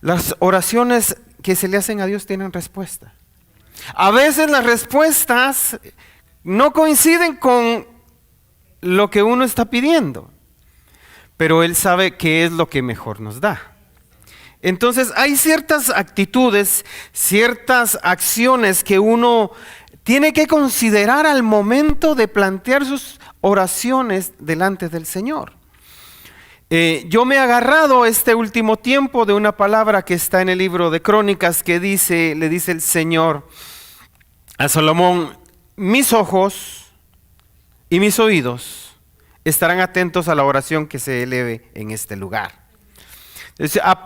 Las oraciones que se le hacen a Dios tienen respuesta. A veces las respuestas no coinciden con lo que uno está pidiendo, pero Él sabe qué es lo que mejor nos da. Entonces hay ciertas actitudes, ciertas acciones que uno tiene que considerar al momento de plantear sus oraciones delante del Señor. Yo me he agarrado este último tiempo de una palabra que está en el libro de Crónicas que le dice el Señor a Salomón: mis ojos y mis oídos estarán atentos a la oración que se eleve en este lugar.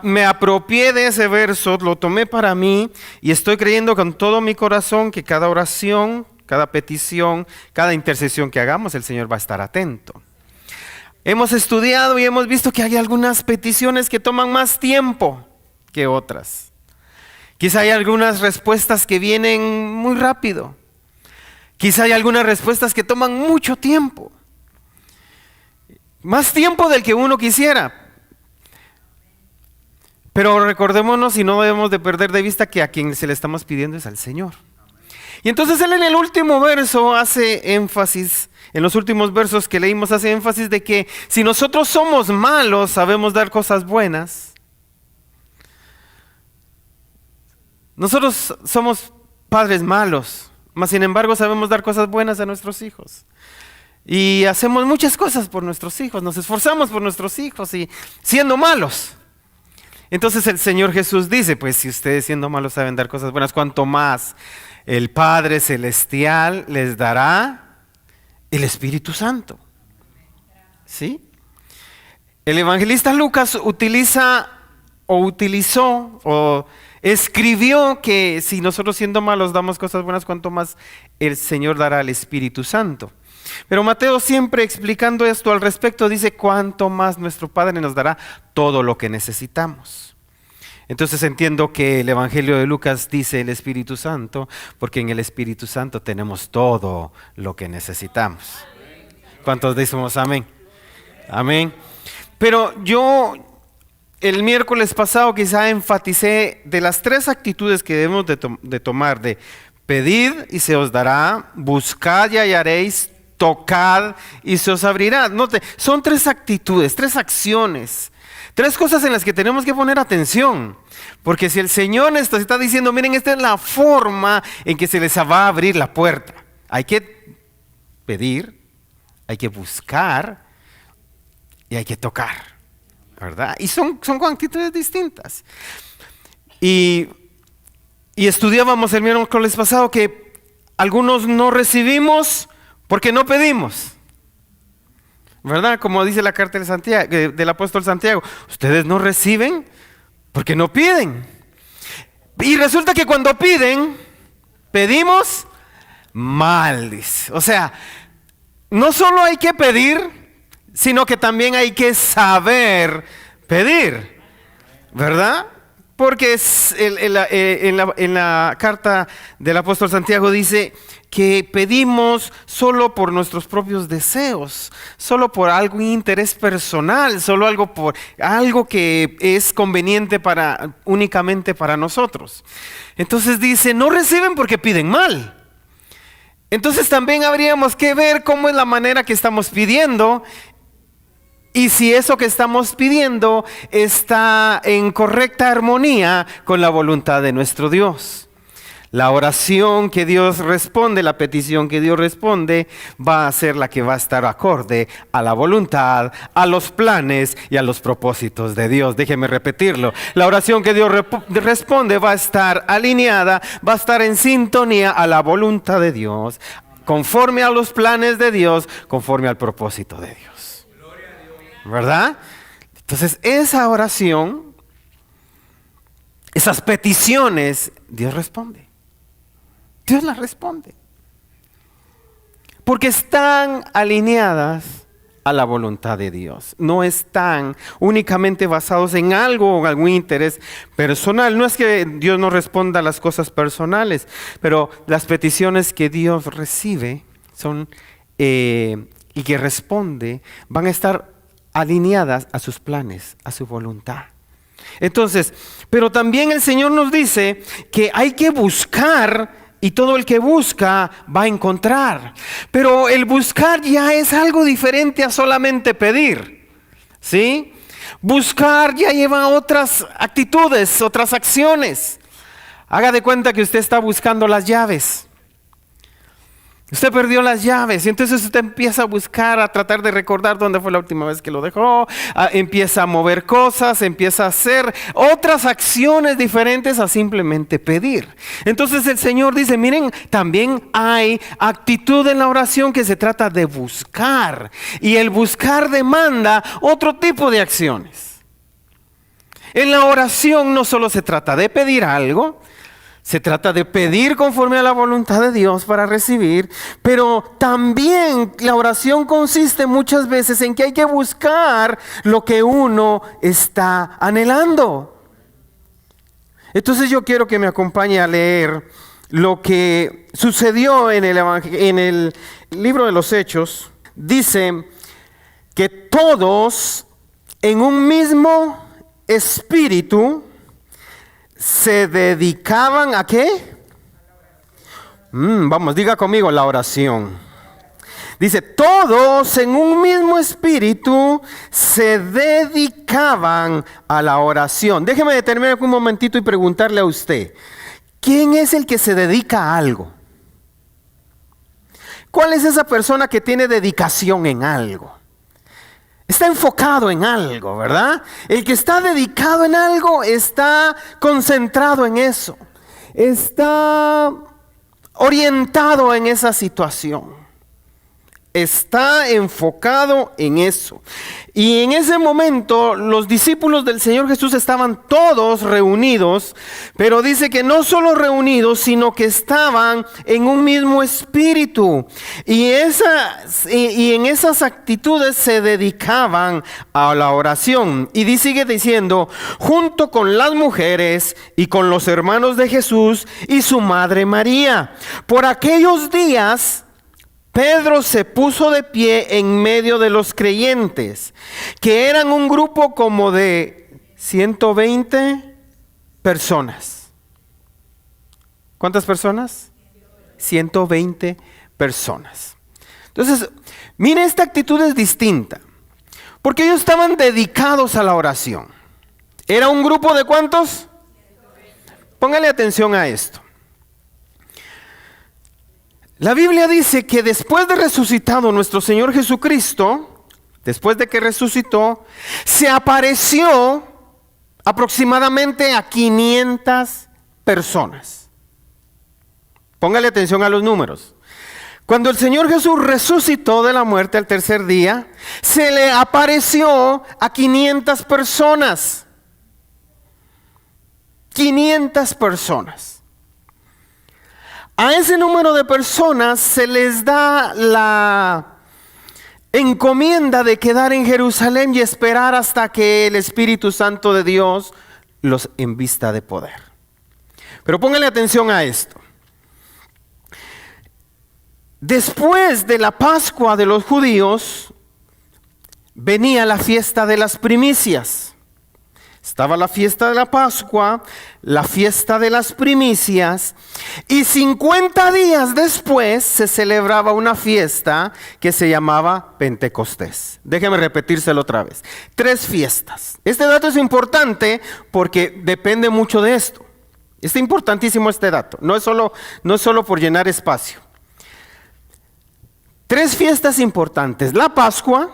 Me apropié de ese verso, lo tomé para mí y estoy creyendo con todo mi corazón que cada oración, cada petición, cada intercesión que hagamos, el Señor va a estar atento. Hemos estudiado y hemos visto que hay algunas peticiones que toman más tiempo que otras. Quizá hay algunas respuestas que vienen muy rápido. Quizá hay algunas respuestas que toman mucho tiempo. Más tiempo del que uno quisiera. Pero recordémonos y no debemos de perder de vista que a quien se le estamos pidiendo es al Señor. Y entonces Él en el último verso hace énfasis, en los últimos versos que leímos hace énfasis de que si nosotros somos malos, sabemos dar cosas buenas. Nosotros somos padres malos, mas sin embargo sabemos dar cosas buenas a nuestros hijos. Y hacemos muchas cosas por nuestros hijos, nos esforzamos por nuestros hijos y siendo malos. Entonces el Señor Jesús dice, pues si ustedes siendo malos saben dar cosas buenas, cuanto más el Padre Celestial les dará el Espíritu Santo. ¿Sí? El evangelista Lucas escribió que si nosotros siendo malos damos cosas buenas, cuanto más el Señor dará el Espíritu Santo. Pero Mateo, siempre explicando esto al respecto, dice cuánto más nuestro Padre nos dará todo lo que necesitamos. Entonces entiendo que el Evangelio de Lucas dice el Espíritu Santo, porque en el Espíritu Santo tenemos todo lo que necesitamos. ¿Cuántos decimos amén? Amén. Pero yo el miércoles pasado quizá enfaticé de las 3 actitudes que debemos de tomar: de pedid y se os dará, buscad y hallaréis, tocad y se os abrirá. Note, son 3 actitudes, 3 acciones, 3 cosas en las que tenemos que poner atención. Porque si el Señor nos está diciendo, miren, esta es la forma en que se les va a abrir la puerta. Hay que pedir, hay que buscar y hay que tocar, ¿verdad? Y son con actitudes distintas. Y estudiábamos el miércoles pasado que algunos no recibimos porque no pedimos, ¿verdad? Como dice la carta de Santiago, del apóstol Santiago, ustedes no reciben porque no piden. Y resulta que cuando pedimos mal, dice. O sea, no solo hay que pedir, sino que también hay que saber pedir, ¿verdad? Porque en la carta del apóstol Santiago dice que pedimos solo por nuestros propios deseos, solo por algún interés personal, solo algo que es conveniente únicamente para nosotros. Entonces dice, no reciben porque piden mal. Entonces también habríamos que ver cómo es la manera que estamos pidiendo y si eso que estamos pidiendo está en correcta armonía con la voluntad de nuestro Dios. La oración que Dios responde, la petición que Dios responde, va a ser la que va a estar acorde a la voluntad, a los planes y a los propósitos de Dios. Déjeme repetirlo. La oración que Dios responde va a estar alineada, va a estar en sintonía a la voluntad de Dios, conforme a los planes de Dios, conforme al propósito de Dios. ¿Verdad? Entonces esa oración, esas peticiones, Dios responde. Dios las responde. Porque están alineadas a la voluntad de Dios. No están únicamente basados en algo o algún interés personal. No es que Dios no responda a las cosas personales, pero las peticiones que Dios recibe y que responde van a estar alineadas a sus planes, a su voluntad. Entonces, pero también el Señor nos dice que hay que buscar, y todo el que busca va a encontrar. Pero el buscar ya es algo diferente a solamente pedir, ¿sí? Buscar ya lleva otras actitudes, otras acciones. Haga de cuenta que usted está buscando las llaves. Usted perdió las llaves y entonces usted empieza a buscar, a tratar de recordar dónde fue la última vez que lo dejó, empieza a mover cosas, empieza a hacer otras acciones diferentes a simplemente pedir. Entonces el Señor dice, miren, también hay actitud en la oración que se trata de buscar, y el buscar demanda otro tipo de acciones. En la oración no solo se trata de pedir algo, se trata de pedir conforme a la voluntad de Dios para recibir, pero también la oración consiste muchas veces en que hay que buscar lo que uno está anhelando. Entonces yo quiero que me acompañe a leer lo que sucedió en el libro de los Hechos. Dice que todos en un mismo espíritu se dedicaban ¿a qué? Vamos, diga conmigo la oración. Dice, todos en un mismo espíritu se dedicaban a la oración. Déjeme detenerme un momentito y preguntarle a usted, ¿quién es el que se dedica a algo? ¿Cuál es esa persona que tiene dedicación en algo? Está enfocado en algo, ¿verdad? El que está dedicado en algo está concentrado en eso. Está orientado en esa situación. Está enfocado en eso. Y en ese momento los discípulos del Señor Jesús estaban todos reunidos, pero dice que no solo reunidos, sino que estaban en un mismo espíritu. Y en esas actitudes se dedicaban a la oración. Y sigue diciendo, junto con las mujeres y con los hermanos de Jesús y su madre María. Por aquellos días Pedro se puso de pie en medio de los creyentes, que eran un grupo como de 120 personas. ¿Cuántas personas? 120 personas. Entonces, mire, esta actitud es distinta, porque ellos estaban dedicados a la oración. ¿Era un grupo de cuántos? Póngale atención a esto. La Biblia dice que después de resucitado nuestro Señor Jesucristo, después de que resucitó, se apareció aproximadamente a 500 personas. Póngale atención a los números. Cuando el Señor Jesús resucitó de la muerte al tercer día, se le apareció a 500 personas. 500 personas. A ese número de personas se les da la encomienda de quedar en Jerusalén y esperar hasta que el Espíritu Santo de Dios los envista de poder. Pero póngale atención a esto. Después de la Pascua de los judíos, venía la fiesta de las primicias. Estaba la fiesta de la Pascua, la fiesta de las primicias, y 50 días después se celebraba una fiesta que se llamaba Pentecostés. Déjeme repetírselo otra vez. 3 fiestas. Este dato es importante porque depende mucho de esto. Es importantísimo este dato. No es solo por llenar espacio. 3 fiestas importantes: la Pascua,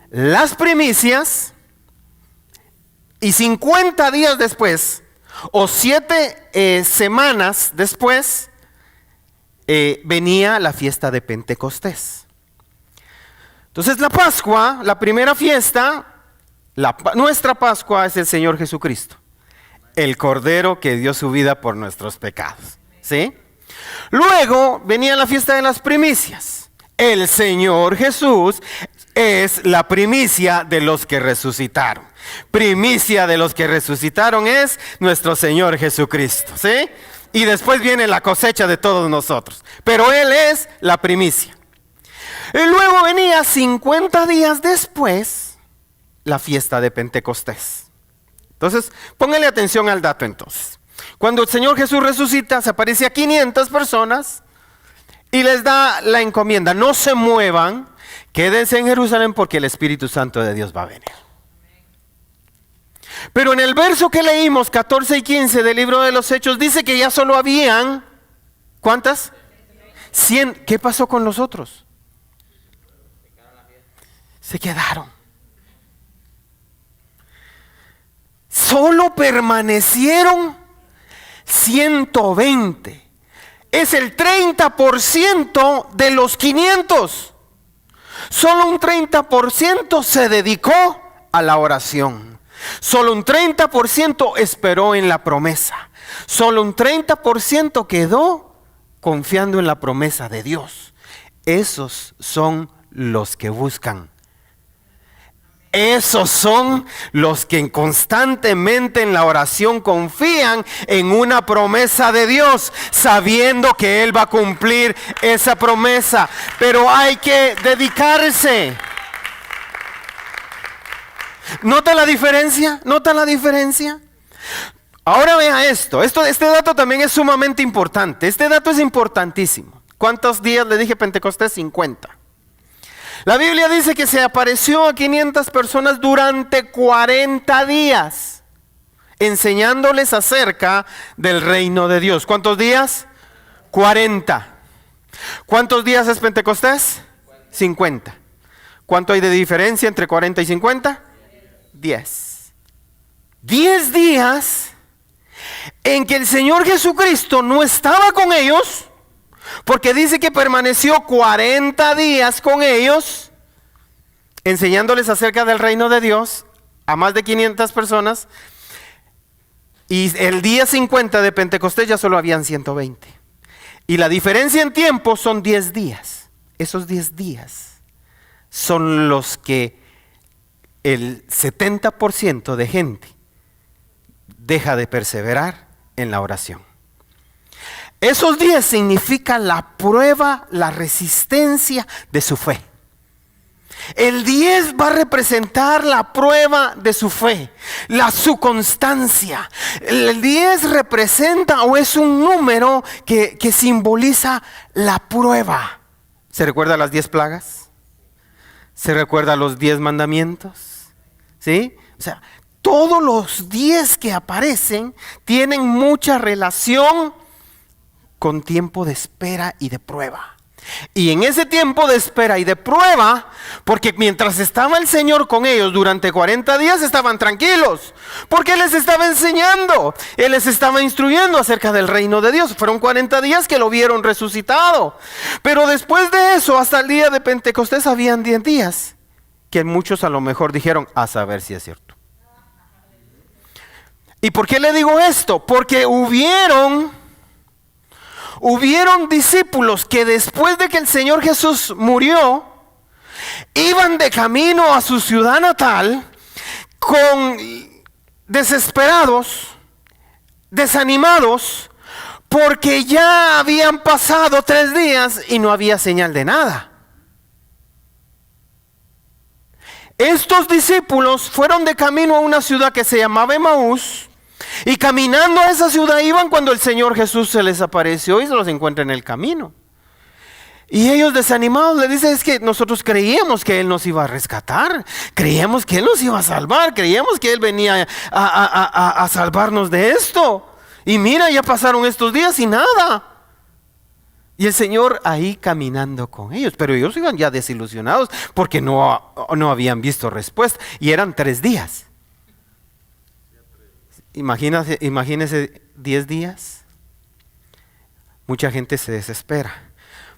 las primicias, y 50 días después, o 7 semanas después, venía la fiesta de Pentecostés. Entonces la Pascua, la primera fiesta, nuestra Pascua es el Señor Jesucristo, el Cordero que dio su vida por nuestros pecados, ¿sí? Luego venía la fiesta de las primicias. El Señor Jesús es la primicia de los que resucitaron. Primicia de los que resucitaron es nuestro Señor Jesucristo, ¿sí? Y después viene la cosecha de todos nosotros, pero Él es la primicia. Y luego venía 50 días después la fiesta de Pentecostés. Entonces, póngale atención al dato entonces. Cuando el Señor Jesús resucita, se aparece a 500 personas y les da la encomienda: no se muevan, quédense en Jerusalén porque el Espíritu Santo de Dios va a venir. Pero en el verso que leímos, 14 y 15 del libro de los Hechos, dice que ya solo habían, ¿cuántas? 100. ¿Qué pasó con los otros? Se quedaron. Solo permanecieron 120. Es el 30% de los 500. Solo un 30% se dedicó a la oración. Solo un 30% esperó en la promesa. Solo un 30% quedó confiando en la promesa de Dios. Esos son los que buscan. Esos son los que constantemente en la oración confían en una promesa de Dios, sabiendo que Él va a cumplir esa promesa. Pero hay que dedicarse. ¿Nota la diferencia? ¿Nota la diferencia? Ahora vea esto. Este dato también es sumamente importante. Este dato es importantísimo. ¿Cuántos días le dije Pentecostés? 50. La Biblia dice que se apareció a 500 personas durante 40 días, enseñándoles acerca del reino de Dios. ¿Cuántos días? 40. ¿Cuántos días es Pentecostés? 50. ¿Cuánto hay de diferencia entre 40 y 50? 10. 10 días en que el Señor Jesucristo no estaba con ellos, porque dice que permaneció 40 días con ellos, enseñándoles acerca del reino de Dios a más de 500 personas. Y el día 50 de Pentecostés ya solo habían 120. Y la diferencia en tiempo son 10 días. Esos 10 días son los que el 70% de gente deja de perseverar en la oración. Esos 10 significan la prueba, la resistencia de su fe. El 10 va a representar la prueba de su fe, su constancia. El 10 representa o es un número que simboliza la prueba. ¿Se recuerda las 10 plagas? ¿Se recuerda los 10 mandamientos? ¿Sí? O sea, todos los 10 que aparecen tienen mucha relación con tiempo de espera y de prueba. Y en ese tiempo de espera y de prueba, porque mientras estaba el Señor con ellos durante 40 días estaban tranquilos, porque Él les estaba enseñando, Él les estaba instruyendo acerca del reino de Dios. Fueron 40 días que lo vieron resucitado. Pero después de eso, hasta el día de Pentecostés, habían 10 días que muchos a lo mejor dijeron: a saber si es cierto. ¿Y por qué le digo esto? Porque hubieron discípulos que después de que el Señor Jesús murió, iban de camino a su ciudad natal desesperados, desanimados, porque ya habían pasado 3 días y no había señal de nada. Estos discípulos fueron de camino a una ciudad que se llamaba Emaús. Y caminando a esa ciudad iban cuando el Señor Jesús se les apareció y se los encuentra en el camino. Y ellos desanimados le dicen: es que nosotros creíamos que Él nos iba a rescatar, creíamos que Él nos iba a salvar, creíamos que Él venía a salvarnos de esto. Y mira, ya pasaron estos días y nada. Y el Señor ahí caminando con ellos, pero ellos iban ya desilusionados porque no habían visto respuesta. Y eran 3 días. Imagínese 10 días. Mucha gente se desespera,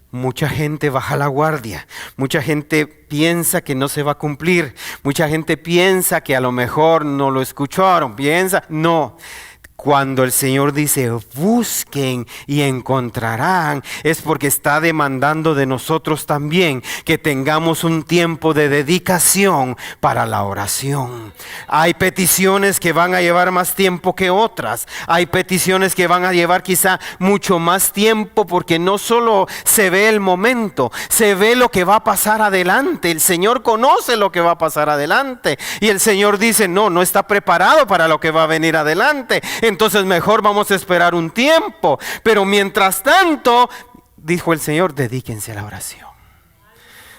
mucha gente baja la guardia, mucha gente piensa que no se va a cumplir, mucha gente piensa que a lo mejor no lo escucharon, no. Cuando el Señor dice busquen y encontrarán, es porque está demandando de nosotros también que tengamos un tiempo de dedicación para la oración. Hay peticiones que van a llevar más tiempo que otras. Hay peticiones que van a llevar quizá mucho más tiempo, porque no solo se ve el momento, se ve lo que va a pasar adelante. El Señor conoce lo que va a pasar adelante y el Señor dice no está preparado para lo que va a venir adelante. Entonces mejor vamos a esperar un tiempo. Pero mientras tanto, dijo el Señor, dedíquense a la oración.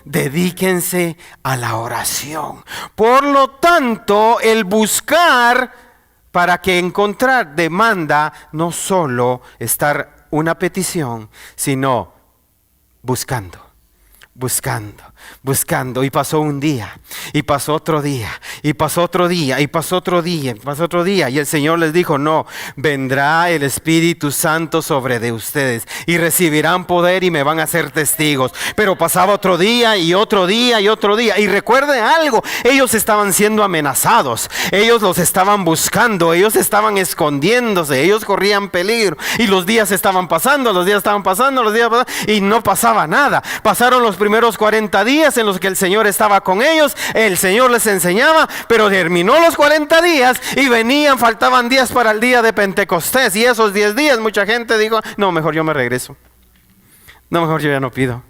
Dedíquense a la oración. Por lo tanto, el buscar para que encontrar demanda no solo estar una petición, sino buscando. Y pasó un día, y pasó otro día, y pasó otro día, y pasó otro día, y pasó otro día. Y el Señor les dijo, no, vendrá el Espíritu Santo sobre de ustedes y recibirán poder y me van a ser testigos. Pero pasaba otro día y otro día y otro día. Y recuerden algo, ellos estaban siendo amenazados, ellos los estaban buscando, ellos estaban escondiéndose, ellos corrían peligro. Y los días estaban pasando, y no pasaba nada. Pasaron los primeros 40 días en los que el Señor estaba con ellos, el Señor les enseñaba, pero terminó los 40 días y faltaban días para el día de Pentecostés, y esos 10 días mucha gente dijo, no, mejor yo me regreso, no, mejor yo ya no pido.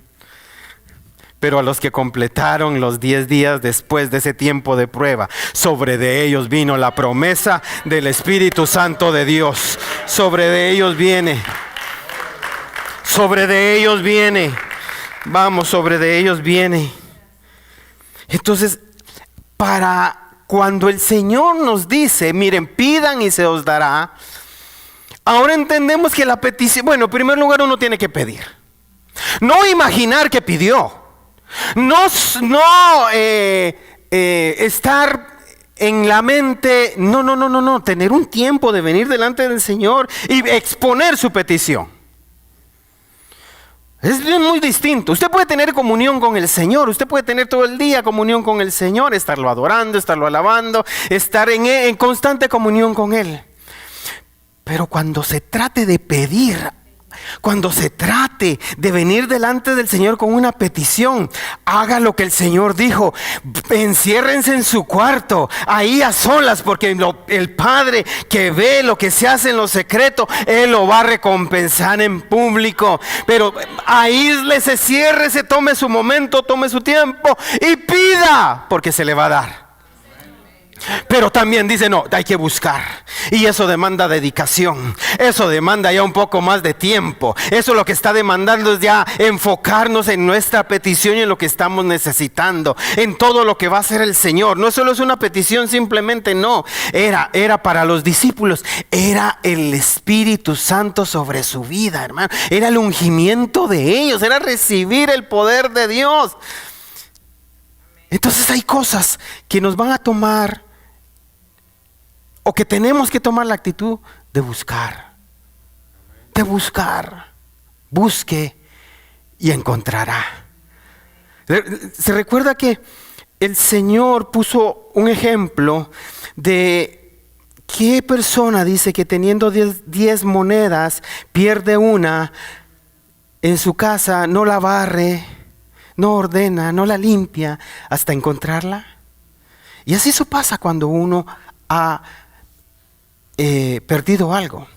Pero a los que completaron los 10 días después de ese tiempo de prueba, sobre de ellos vino la promesa del Espíritu Santo de Dios. Sobre de ellos viene. Vamos, sobre de ellos viene. Entonces, para cuando el Señor nos dice, miren, pidan y se os dará, ahora entendemos que la petición, bueno, en primer lugar uno tiene que pedir. No imaginar que pidió. No estar en la mente, no, tener un tiempo de venir delante del Señor y exponer su petición. Es muy distinto. Usted puede tener comunión con el Señor, usted puede tener todo el día comunión con el Señor, estarlo adorando, estarlo alabando, estar en constante comunión con Él. Pero cuando se trate de pedir, cuando se trate de venir delante del Señor con una petición, haga lo que el Señor dijo: enciérrense en su cuarto, ahí a solas, porque el Padre que ve lo que se hace en lo secreto, Él lo va a recompensar en público. Pero aíslese, ciérrese, tome su momento, tome su tiempo y pida, porque se le va a dar. Pero también dice, no, hay que buscar. Y eso demanda dedicación. Eso demanda ya un poco más de tiempo. Eso lo que está demandando es ya enfocarnos en nuestra petición y en lo que estamos necesitando, en todo lo que va a hacer el Señor. No solo es una petición simplemente, no. Era para los discípulos. Era el Espíritu Santo sobre su vida, hermano. Era el ungimiento de ellos. Era recibir el poder de Dios. Entonces hay cosas que nos van a tomar, o que tenemos que tomar la actitud de buscar. De buscar. Busque y encontrará. Se recuerda que el Señor puso un ejemplo de qué persona dice que teniendo 10 monedas pierde una en su casa, no la barre, no ordena, no la limpia hasta encontrarla. Y así eso pasa cuando uno ha perdido algo.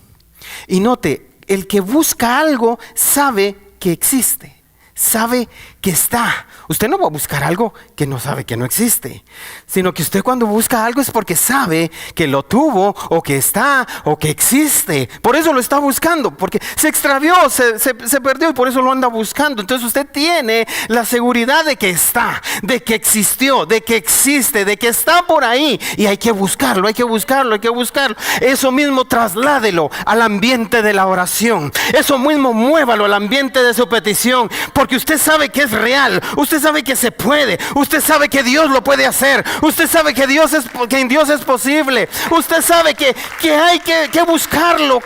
Y note, el que busca algo sabe que existe, sabe que está. Usted no va a buscar algo que no sabe que no existe, sino que usted cuando busca algo es porque sabe que lo tuvo, o que está, o que existe. Por eso lo está buscando, porque se extravió, se perdió, y por eso lo anda buscando. Entonces usted tiene la seguridad de que está, de que existió, de que existe, de que está por ahí, y hay que buscarlo, hay que buscarlo, hay que buscarlo. Eso mismo trasládelo al ambiente de la oración. Eso mismo muévalo al ambiente de su petición, porque usted sabe que es real, usted sabe que se puede, usted sabe que Dios lo puede hacer, usted sabe que en Dios es posible, usted sabe que hay que buscarlo,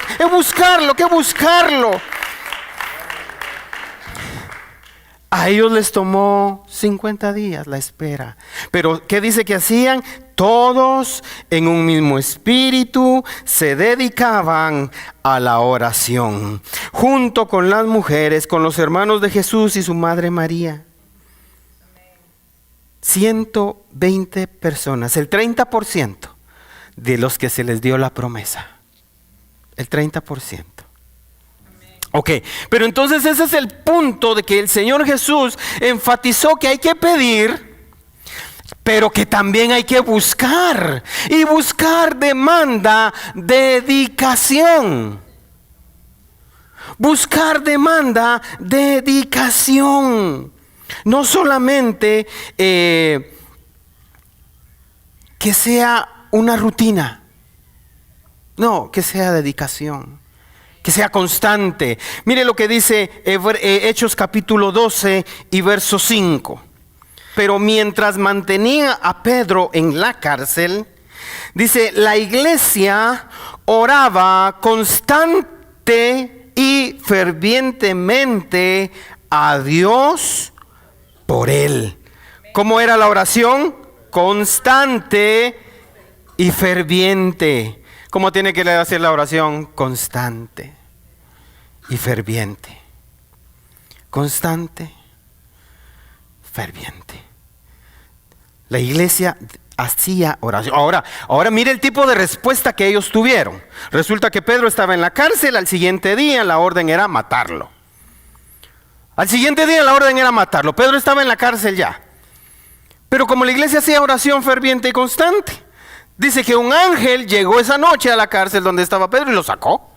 que buscarlo. A ellos les tomó 50 días la espera. Pero ¿qué dice que hacían? todos en un mismo espíritu se dedicaban a la oración, junto con las mujeres, con los hermanos de Jesús y su madre María. 120 personas, el 30% de los que se les dio la promesa. El 30%. Ok, pero entonces ese es el punto de que el Señor Jesús enfatizó que hay que pedir, pero que también hay que buscar. Y buscar demanda dedicación. Buscar demanda dedicación. No solamente que sea una rutina. No, que sea dedicación. Que sea constante. Mire lo que dice Hechos capítulo 12 y verso 5. Pero mientras mantenía a Pedro en la cárcel, dice, la iglesia oraba constante y fervientemente a Dios por él. ¿Cómo era la oración? Constante y ferviente. ¿Cómo tiene que hacer la oración? Constante y ferviente. Constante, ferviente. La iglesia hacía oración. Ahora mire el tipo de respuesta que ellos tuvieron. Resulta que Pedro estaba en la cárcel. Al siguiente día la orden era matarlo. Al siguiente día la orden era matarlo. Pedro estaba en la cárcel ya. Pero como la iglesia hacía oración ferviente y constante, dice que un ángel llegó esa noche a la cárcel donde estaba Pedro y lo sacó.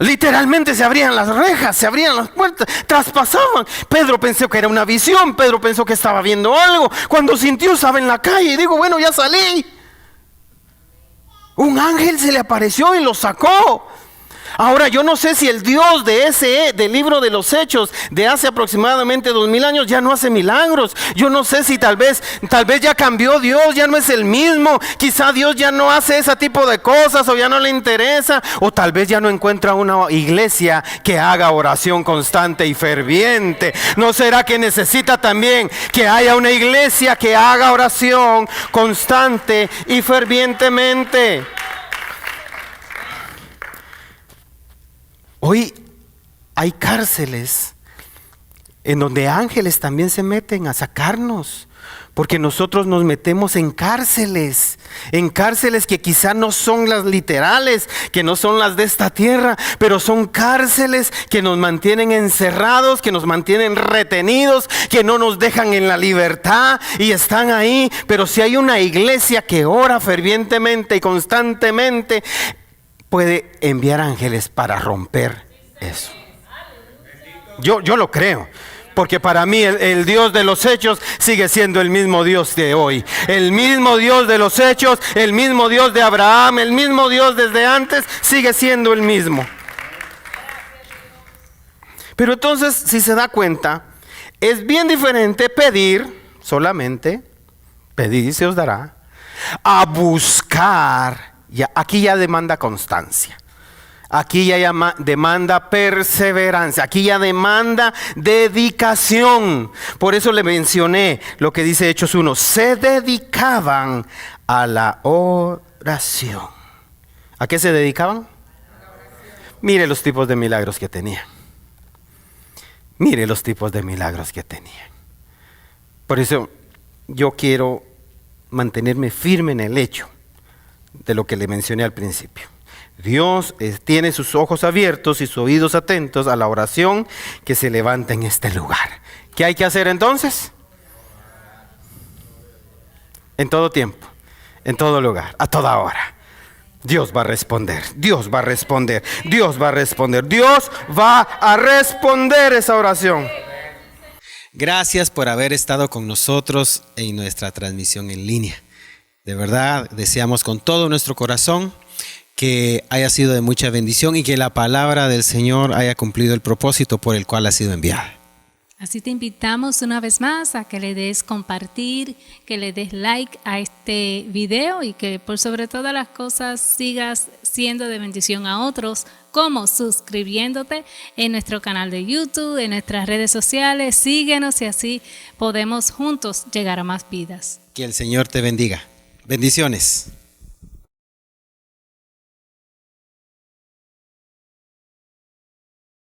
Literalmente se abrían las rejas, se abrían las puertas, traspasaban. Pedro pensó que era una visión, Pedro pensó que estaba viendo algo. Cuando sintió, estaba en la calle y dijo, bueno, ya salí. Un ángel se le apareció y lo sacó. Ahora yo no sé si el Dios del libro de los Hechos de hace aproximadamente 2000 años ya no hace milagros. Yo no sé si tal vez ya cambió Dios, ya no es el mismo. Quizá Dios ya no hace ese tipo de cosas o ya no le interesa. O tal vez ya no encuentra una iglesia que haga oración constante y ferviente. ¿No será que necesita también que haya una iglesia que haga oración constante y fervientemente? Hoy hay cárceles en donde ángeles también se meten a sacarnos, porque nosotros nos metemos en cárceles que quizá no son las literales, que no son las de esta tierra, pero son cárceles que nos mantienen encerrados, que nos mantienen retenidos, que no nos dejan en la libertad y están ahí. Pero si hay una iglesia que ora fervientemente y constantemente, puede enviar ángeles para romper eso. Yo lo creo, porque para mí el Dios de los hechos sigue siendo el mismo Dios de hoy. El mismo Dios de los hechos, el mismo Dios de Abraham, el mismo Dios desde antes, sigue siendo el mismo. Pero entonces, si se da cuenta, es bien diferente pedir solamente, pedir y se os dará, a buscar. Aquí ya demanda constancia. Aquí ya demanda perseverancia. Aquí ya demanda dedicación. Por eso le mencioné lo que dice Hechos 1. Se dedicaban a la oración. ¿A qué se dedicaban? Mire los tipos de milagros que tenían. Mire los tipos de milagros que tenían. Por eso yo quiero mantenerme firme en el hecho de lo que le mencioné al principio. Dios tiene sus ojos abiertos y sus oídos atentos a la oración que se levanta en este lugar. ¿Qué hay que hacer entonces? En todo tiempo, en todo lugar, a toda hora. Dios va a responder, Dios va a responder, Dios va a responder, Dios va a responder esa oración. Gracias por haber estado con nosotros en nuestra transmisión en línea. De verdad, deseamos con todo nuestro corazón que haya sido de mucha bendición y que la palabra del Señor haya cumplido el propósito por el cual ha sido enviada. Así te invitamos una vez más a que le des compartir, que le des like a este video y que por sobre todas las cosas sigas siendo de bendición a otros, como suscribiéndote en nuestro canal de YouTube, en nuestras redes sociales. Síguenos y así podemos juntos llegar a más vidas. Que el Señor te bendiga. Bendiciones.